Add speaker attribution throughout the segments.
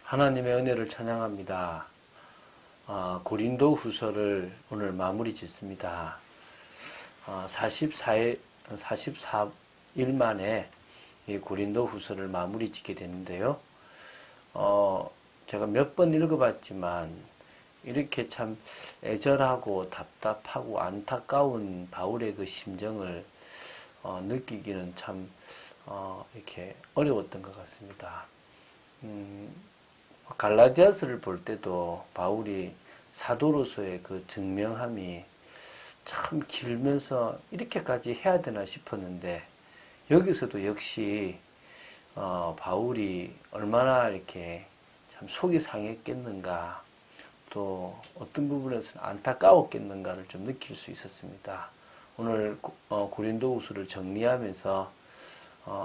Speaker 1: 하나님의 은혜를 찬양합니다. 고린도 후서를 오늘 마무리 짓습니다. 44일 만에 이 고린도 후서를 마무리 짓게 됐는데요. 제가 몇 번 읽어봤지만 이렇게 참 애절하고 답답하고 안타까운 바울의 그 심정을 느끼기는 참 이렇게 어려웠던 것 같습니다. 갈라디아서를 볼 때도 바울이 사도로서의 그 증명함이 참 길면서 이렇게까지 해야 되나 싶었는데, 여기서도 역시 바울이 얼마나 이렇게 참 속이 상했겠는가, 또 어떤 부분에서는 안타까웠겠는가를 좀 느낄 수 있었습니다. 오늘 고린도후서를 정리하면서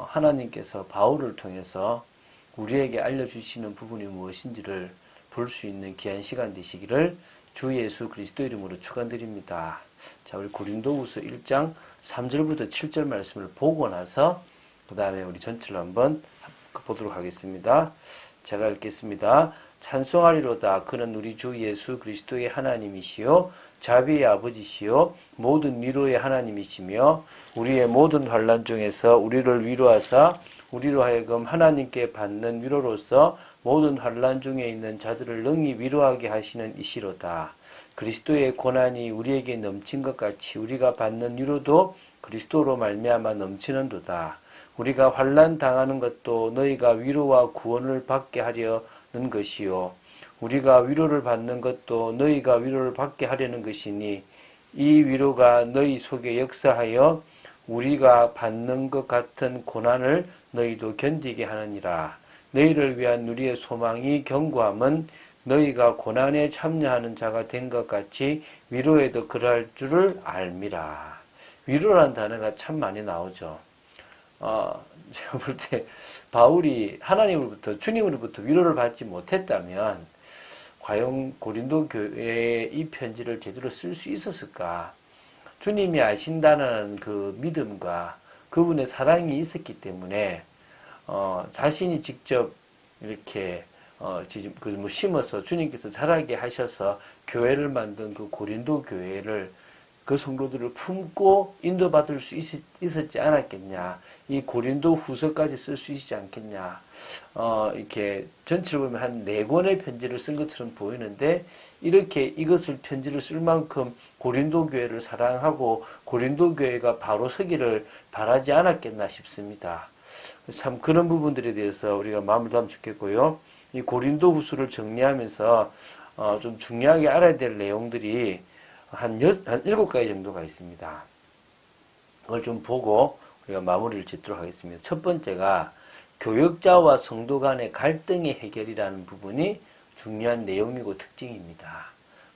Speaker 1: 하나님께서 바울을 통해서 우리에게 알려주시는 부분이 무엇인지를 볼 수 있는 귀한 시간 되시기를 주 예수 그리스도 이름으로 축원드립니다. 자, 우리 고린도후서 1장 3절부터 7절 말씀을 보고 나서 그 다음에 우리 전체를 한번 보도록 하겠습니다. 제가 읽겠습니다. 찬송하리로다. 그는 우리 주 예수 그리스도의 하나님이시요 자비의 아버지시요 모든 위로의 하나님이시며 우리의 모든 환난 중에서 우리를 위로하사 우리로 하여금 하나님께 받는 위로로서 모든 환난 중에 있는 자들을 능히 위로하게 하시는 이시로다. 그리스도의 고난이 우리에게 넘친 것 같이 우리가 받는 위로도 그리스도로 말미암아 넘치는도다. 우리가 환난 당하는 것도 너희가 위로와 구원을 받게 하려는 것이요 우리가 위로를 받는 것도 너희가 위로를 받게 하려는 것이니 이 위로가 너희 속에 역사하여 우리가 받는 것 같은 고난을 너희도 견디게 하느니라. 너희를 위한 우리의 소망이 견고함은 너희가 고난에 참여하는 자가 된 것 같이 위로에도 그러할 줄을 알미라. 위로라는 단어가 참 많이 나오죠. 제가 볼 때 바울이 하나님으로부터 주님으로부터 위로를 받지 못했다면 과연 고린도 교회에 이 편지를 제대로 쓸 수 있었을까? 주님이 아신다는 그 믿음과 그분의 사랑이 있었기 때문에 자신이 직접 이렇게 심어서 주님께서 자라게 하셔서 교회를 만든 그 고린도 교회를 그 성도들을 품고 인도받을 수 있었지 않았겠냐. 이 고린도 후서까지 쓸 수 있지 않겠냐. 이렇게 전체를 보면 한 4권의 편지를 쓴 것처럼 보이는데, 이렇게 이것을 편지를 쓸 만큼 고린도 교회를 사랑하고 고린도 교회가 바로 서기를 바라지 않았겠나 싶습니다. 참 그런 부분들에 대해서 우리가 마음을 담으면 좋겠고요. 이 고린도 후서를 정리하면서 좀 중요하게 알아야 될 내용들이 한 7가지 정도가 있습니다. 그걸 좀 보고 우리가 마무리를 짓도록 하겠습니다. 첫 번째가 교역자와 성도 간의 갈등의 해결이라는 부분이 중요한 내용이고 특징입니다.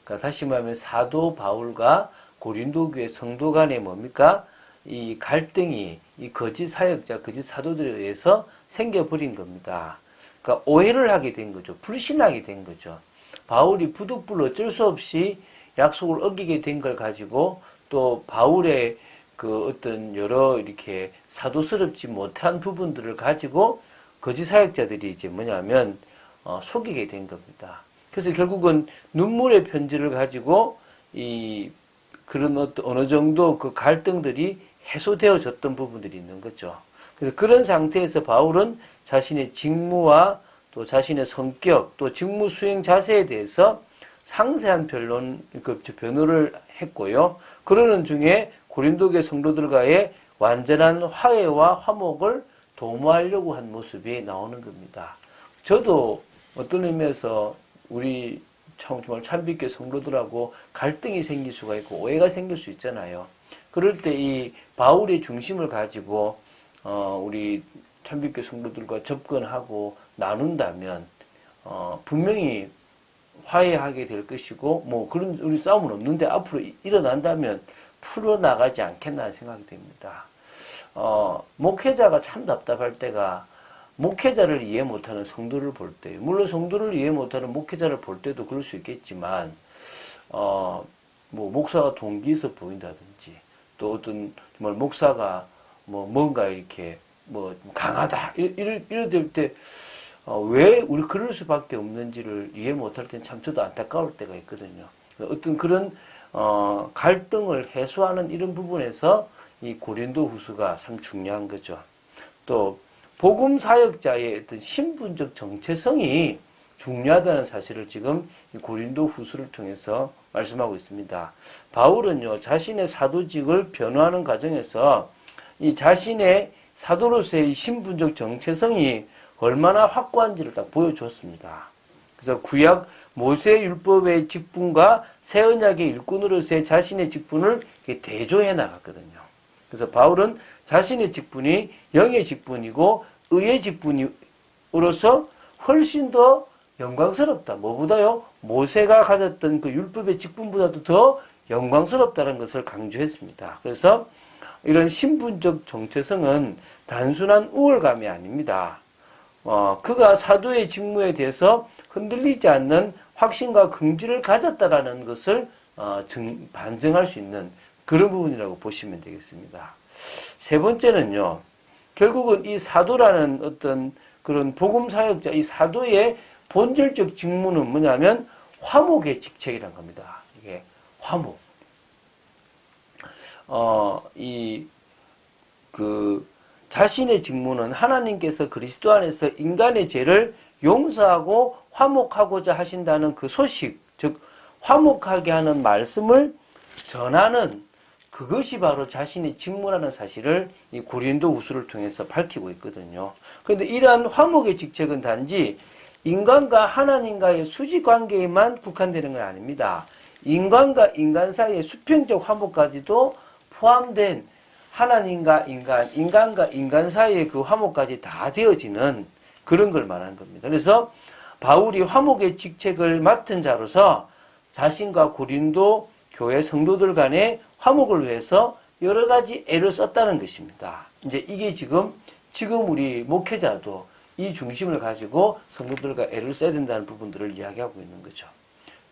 Speaker 1: 그러니까 다시 말하면 사도 바울과 고린도 교회 성도 간의 뭡니까? 이 갈등이 이 거짓 사역자, 거짓 사도들에 의해서 생겨버린 겁니다. 그러니까 오해를 하게 된 거죠. 불신하게 된 거죠. 바울이 부득불 어쩔 수 없이 약속을 어기게 된 걸 가지고 또 바울의 그 어떤 여러 이렇게 사도스럽지 못한 부분들을 가지고 거짓 사역자들이 이제 뭐냐면 속이게 된 겁니다. 그래서 결국은 눈물의 편지를 가지고 이 그런 어느 정도 그 갈등들이 해소되어졌던 부분들이 있는 거죠. 그래서 그런 상태에서 바울은 자신의 직무와 또 자신의 성격 또 직무 수행 자세에 대해서 상세한 변호를 했고요. 그러는 중에 고린도교회 성도들과의 완전한 화해와 화목을 도모하려고 한 모습이 나오는 겁니다. 저도 어떤 의미에서 우리 정말 참빛교회 성도들하고 갈등이 생길 수가 있고 오해가 생길 수 있잖아요. 그럴 때 이 바울의 중심을 가지고 우리 참빛교회 성도들과 접근하고 나눈다면 분명히 화해하게 될 것이고 그런 우리 싸움은 없는데 앞으로 일어난다면 풀어나가지 않겠나 생각이 됩니다. 목회자가 참 답답할 때가 목회자를 이해 못하는 성도를 볼 때, 물론 성도를 이해 못하는 목회자를 볼 때도 그럴 수 있겠지만 목사가 동기 있어 보인다든지 또 어떤 정말 목사가 뭔가 이렇게 강하다 이럴 때 왜 우리 그럴 수밖에 없는지를 이해 못할 땐 참 저도 안타까울 때가 있거든요. 어떤 그런 갈등을 해소하는 이런 부분에서 이 고린도 후서가 참 중요한 거죠. 또 복음 사역자의 어떤 신분적 정체성이 중요하다는 사실을 지금 이 고린도 후서를 통해서 말씀하고 있습니다. 바울은요, 자신의 사도직을 변호하는 과정에서 이 자신의 사도로서의 신분적 정체성이 얼마나 확고한지를 딱 보여주었습니다. 그래서 구약 모세 율법의 직분과 새 언약의 일꾼으로서의 자신의 직분을 대조해 나갔거든요. 그래서 바울은 자신의 직분이 영의 직분이고 의의 직분으로서 훨씬 더 영광스럽다. 뭐보다요? 모세가 가졌던 그 율법의 직분보다도 더 영광스럽다는 것을 강조했습니다. 그래서 이런 신분적 정체성은 단순한 우월감이 아닙니다. 그가 사도의 직무에 대해서 흔들리지 않는 확신과 긍지를 가졌다라는 것을 반증할 수 있는 그런 부분이라고 보시면 되겠습니다. 세 번째는요, 결국은 이 사도라는 어떤 그런 복음 사역자, 이 사도의 본질적 직무는 뭐냐면 화목의 직책이란 겁니다. 이게 화목. 자신의 직무는 하나님께서 그리스도 안에서 인간의 죄를 용서하고 화목하고자 하신다는 그 소식, 즉 화목하게 하는 말씀을 전하는 그것이 바로 자신의 직무라는 사실을 이 고린도 후서를 통해서 밝히고 있거든요. 그런데 이러한 화목의 직책은 단지 인간과 하나님과의 수직 관계에만 국한되는 건 아닙니다. 인간과 인간 사이의 수평적 화목까지도 포함된 하나님과 인간, 인간과 인간 사이의 그 화목까지 다 되어지는 그런 걸 말하는 겁니다. 그래서 바울이 화목의 직책을 맡은 자로서 자신과 고린도 교회 성도들 간의 화목을 위해서 여러 가지 애를 썼다는 것입니다. 이제 이게 지금 우리 목회자도 이 중심을 가지고 성도들과 애를 써야 된다는 부분들을 이야기하고 있는 거죠.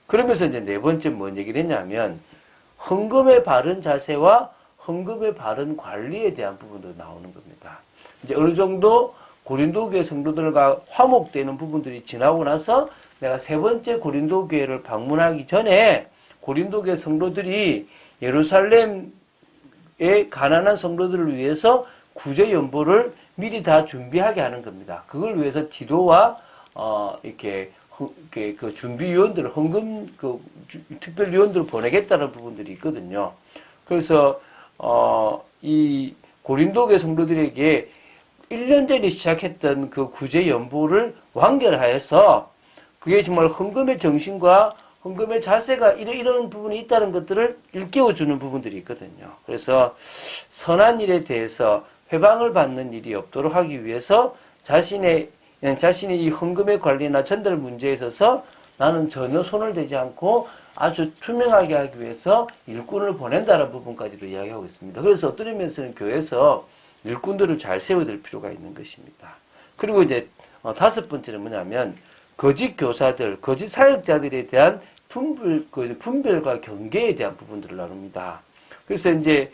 Speaker 1: 그러면서 이제 네 번째 뭔 얘기를 했냐면 헌금의 바른 자세와 헌금의 바른 관리에 대한 부분도 나오는 겁니다. 이제 어느 정도 고린도 교회 성도들과 화목되는 부분들이 지나고 나서 내가 세 번째 고린도 교회를 방문하기 전에 고린도 교회 성도들이 예루살렘의 가난한 성도들을 위해서 구제 연보를 미리 다 준비하게 하는 겁니다. 그걸 위해서 디도와 이렇게 그 준비위원들을 헌금 특별위원들을 보내겠다는 부분들이 있거든요. 그래서 이 고린도교 성도들에게 1년 전에 시작했던 그 구제 연보를 완결하여서 그게 정말 헌금의 정신과 헌금의 자세가 이런 부분이 있다는 것들을 일깨워주는 부분들이 있거든요. 그래서 선한 일에 대해서 회방을 받는 일이 없도록 하기 위해서 자신의 이 헌금의 관리나 전달 문제에 있어서 나는 전혀 손을 대지 않고 아주 투명하게 하기 위해서 일꾼을 보낸다는 부분까지도 이야기하고 있습니다. 그래서 어떤 의미에서는 교회에서 일꾼들을 잘 세워야 될 필요가 있는 것입니다. 그리고 이제 다섯 번째는 뭐냐면 거짓 교사들, 거짓 사역자들에 대한 분별과 경계에 대한 부분들을 나눕니다. 그래서 이제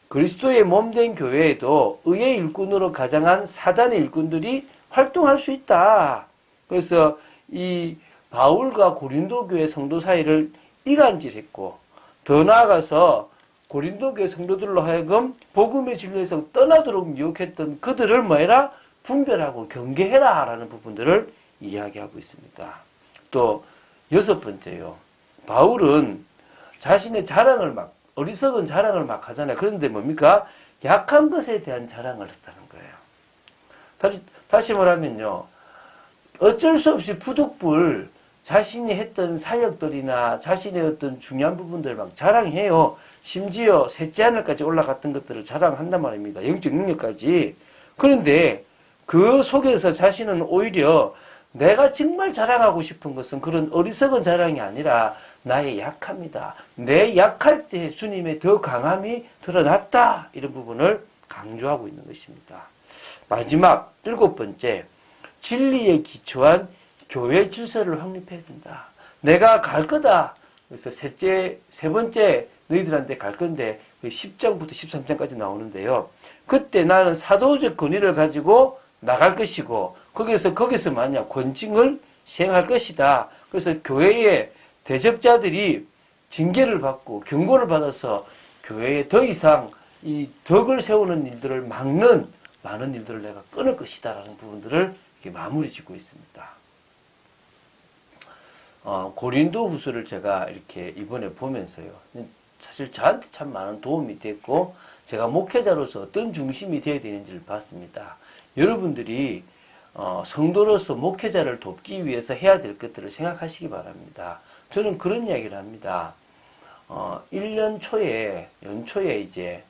Speaker 1: 그리스도의 몸된 교회에도 의의 일꾼으로 가장한 사단의 일꾼들이 활동할 수 있다. 그래서 이 바울과 고린도 교회 성도 사이를 이간질했고 더 나아가서 고린도 교회 성도들로 하여금 복음의 진리에서 떠나도록 미혹했던 그들을 뭐해라? 분별하고 경계해라 라는 부분들을 이야기하고 있습니다. 또 여섯 번째요. 바울은 자신의 어리석은 자랑을 막 하잖아요. 그런데 뭡니까? 약한 것에 대한 자랑을 했다는 거예요. 다시 말하면요. 어쩔 수 없이 부득불 자신이 했던 사역들이나 자신의 어떤 중요한 부분들을 막 자랑해요. 심지어 셋째 하늘까지 올라갔던 것들을 자랑한단 말입니다. 영적 능력까지. 그런데 그 속에서 자신은 오히려 내가 정말 자랑하고 싶은 것은 그런 어리석은 자랑이 아니라 나의 약함이다. 내 약할 때 주님의 더 강함이 드러났다. 이런 부분을 강조하고 있는 것입니다. 마지막 일곱 번째, 진리에 기초한 교회 질서를 확립해야 된다. 내가 갈 거다. 그래서 세 번째 너희들한테 갈 건데 10장부터 13장까지 나오는데요. 그때 나는 사도적 권위를 가지고 나갈 것이고 거기서 만약 권징을 시행할 것이다. 그래서 교회의 대적자들이 징계를 받고 경고를 받아서 교회에 더 이상 이 덕을 세우는 일들을 막는 많은 일들을 내가 끊을 것이다라는 부분들을 이렇게 마무리 짓고 있습니다. 고린도 후서를 제가 이렇게 이번에 보면서요. 사실 저한테 참 많은 도움이 됐고, 제가 목회자로서 어떤 중심이 되어야 되는지를 봤습니다. 여러분들이 성도로서 목회자를 돕기 위해서 해야 될 것들을 생각하시기 바랍니다. 저는 그런 이야기를 합니다. 1년 초에, 연초에 이제,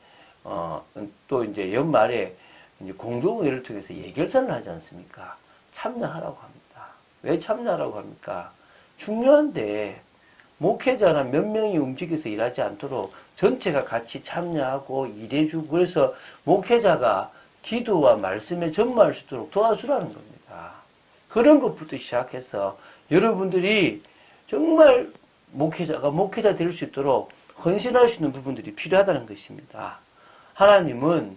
Speaker 1: 또 이제 연말에 이제 공동회의를 통해서 예결선을 하지 않습니까? 참여하라고 합니다. 왜 참여하라고 합니까? 중요한데, 목회자나 몇 명이 움직여서 일하지 않도록 전체가 같이 참여하고 일해주고, 그래서 목회자가 기도와 말씀에 전무할 수 있도록 도와주라는 겁니다. 그런 것부터 시작해서 여러분들이 정말 목회자가 목회자 될 수 있도록 헌신할 수 있는 부분들이 필요하다는 것입니다. 하나님은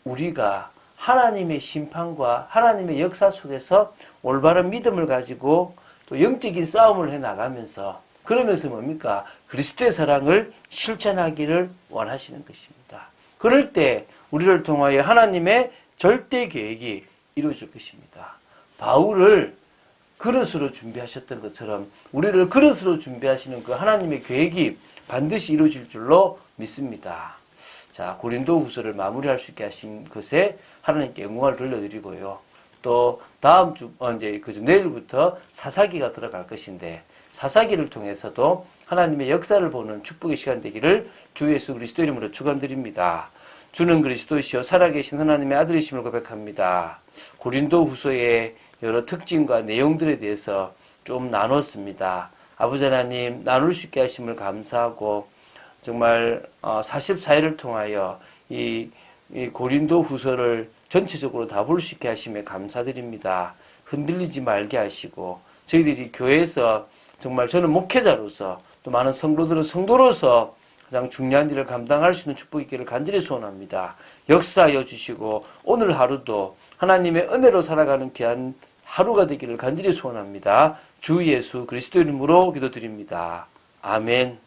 Speaker 1: 우리가 하나님의 심판과 하나님의 역사 속에서 올바른 믿음을 가지고 또 영적인 싸움을 해 나가면서, 그러면서 뭡니까? 그리스도의 사랑을 실천하기를 원하시는 것입니다. 그럴 때 우리를 통하여 하나님의 절대 계획이 이루어질 것입니다. 바울을 그릇으로 준비하셨던 것처럼 우리를 그릇으로 준비하시는 그 하나님의 계획이 반드시 이루어질 줄로 믿습니다. 자, 고린도 후서를 마무리할 수 있게 하신 것에 하나님께 영광을 돌려드리고요. 또 다음 주, 내일부터 사사기가 들어갈 것인데, 사사기를 통해서도 하나님의 역사를 보는 축복의 시간 되기를 주 예수 그리스도 이름으로 축원드립니다. 주는 그리스도시요 살아계신 하나님의 아들이심을 고백합니다. 고린도 후서의 여러 특징과 내용들에 대해서 좀 나눴습니다. 아버지 하나님, 나눌 수 있게 하심을 감사하고, 정말 44일을 통하여 이 고린도 후서를 전체적으로 다 볼 수 있게 하심에 감사드립니다. 흔들리지 말게 하시고, 저희들이 교회에서 정말 저는 목회자로서 또 많은 성도들은 성도로서 가장 중요한 일을 감당할 수 있는 축복이 있기를 간절히 소원합니다. 역사하여 주시고 오늘 하루도 하나님의 은혜로 살아가는 귀한 하루가 되기를 간절히 소원합니다. 주 예수 그리스도 이름으로 기도드립니다. 아멘.